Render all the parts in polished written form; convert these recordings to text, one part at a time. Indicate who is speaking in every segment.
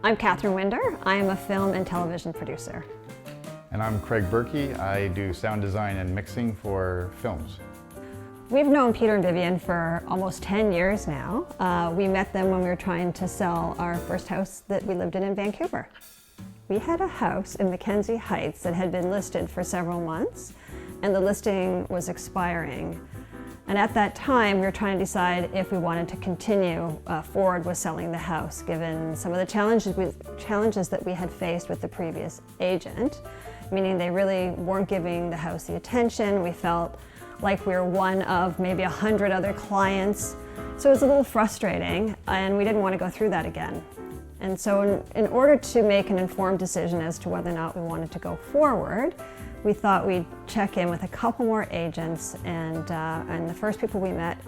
Speaker 1: I'm Catherine Winder. I am a film and television producer.
Speaker 2: And I'm Craig Berkey. I do sound design and mixing for films.
Speaker 1: We've known Peter and Vivian for almost 10 years now. We met them when we were trying to sell our first house that we lived in Vancouver. We had a house in Mackenzie Heights that had been listed for several months, and the listing was expiring. And at that time, we were trying to decide if we wanted to continue forward with selling the house, given some of the challenges that we had faced with the previous agent, meaning they really weren't giving the house the attention. We felt like we were one of maybe 100 other clients. So it was a little frustrating, and we didn't want to go through that again. And so in order to make an informed decision as to whether or not we wanted to go forward, we thought we'd check in with a couple more agents, and the first people we met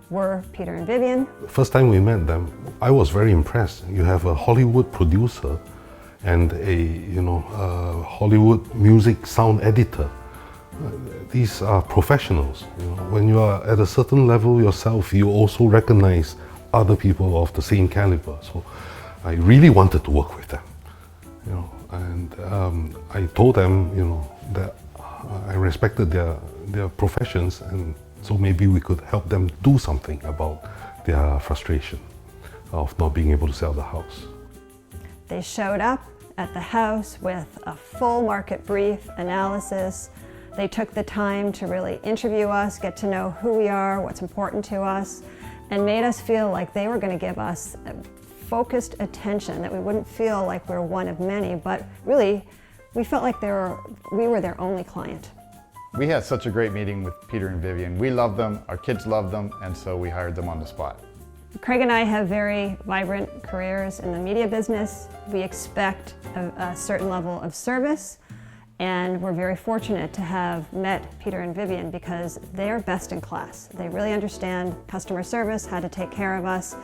Speaker 1: were Peter and Vivian.
Speaker 3: The first time we met them, I was very impressed. You have a Hollywood producer and a Hollywood music sound editor. These are professionals. When you are at a certain level yourself, you also recognize other people of the same caliber. So I really wanted to work with them. And I told them, that I respected their professions, and so maybe we could help them do something about their frustration of not being able to sell the house.
Speaker 1: They showed up at the house with a full market brief analysis. They took the time to really interview us, get to know who we are, what's important to us, and made us feel like they were going to give us focused attention, that we wouldn't feel like we're one of many, but really we felt like we were their only client.
Speaker 2: We had such a great meeting with Peter and Vivian. We loved them, our kids loved them, and so we hired them on the spot.
Speaker 1: Craig and I have very vibrant careers in the media business. We expect a certain level of service, and we're very fortunate to have met Peter and Vivian because they are best in class. They really understand customer service, how to take care of us.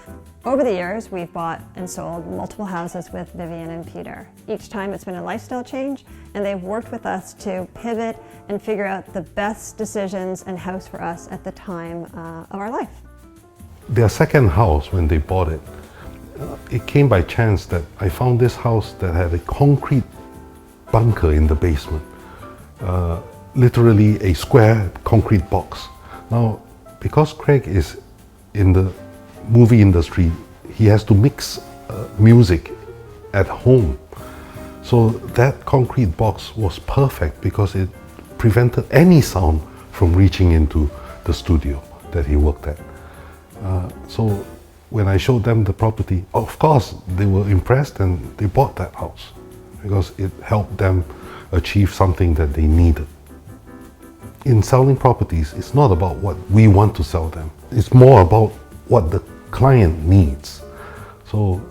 Speaker 1: Over the years, we've bought and sold multiple houses with Vivian and Peter. Each time it's been a lifestyle change, and they've worked with us to pivot and figure out the best decisions and house for us at the time of our life.
Speaker 3: Their second house, when they bought it, it came by chance that I found this house that had a concrete bunker in the basement, literally a square concrete box. Now, because Craig is in the movie industry, he has to mix music at home. So that concrete box was perfect because it prevented any sound from reaching into the studio that he worked at. So when I showed them the property, of course they were impressed and they bought that house, because it helped them achieve something that they needed. In selling properties, it's not about what we want to sell them. It's more about what the client needs. So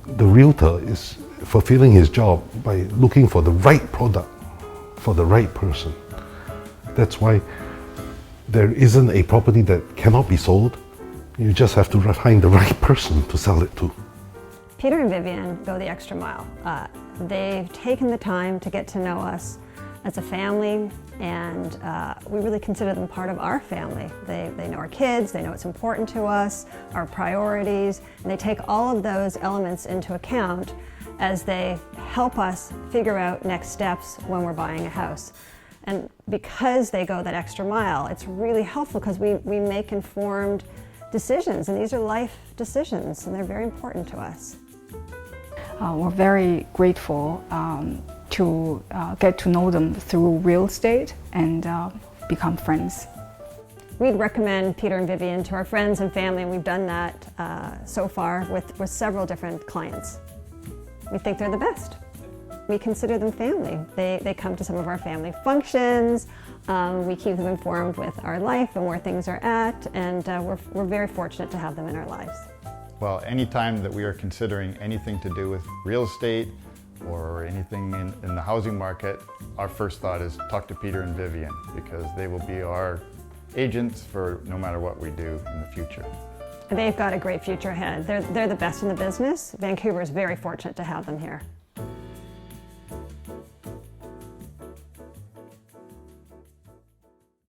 Speaker 3: the realtor is fulfilling his job by looking for the right product for the right person. That's why there isn't a property that cannot be sold. You just have to find the right person to sell it to.
Speaker 1: Peter and Vivian go the extra mile. They've taken the time to get to know us as a family, and we really consider them part of our family. They know our kids, they know what's important to us, our priorities, and they take all of those elements into account as they help us figure out next steps when we're buying a house. And because they go that extra mile, it's really helpful because we make informed decisions, and these are life decisions, and they're very important to us.
Speaker 4: We're very grateful to get to know them through real estate and become friends.
Speaker 1: We'd recommend Peter and Vivian to our friends and family, and we've done that so far with several different clients. We think they're the best. We consider them family. They come to some of our family functions. We keep them informed with our life and where things are at, and we're very fortunate to have them in our lives.
Speaker 2: Well, anytime that we are considering anything to do with real estate or anything in the housing market, our first thought is talk to Peter and Vivian, because they will be our agents for no matter what we do in the future.
Speaker 1: They've got a great future ahead. They're the best in the business. Vancouver is very fortunate to have them here.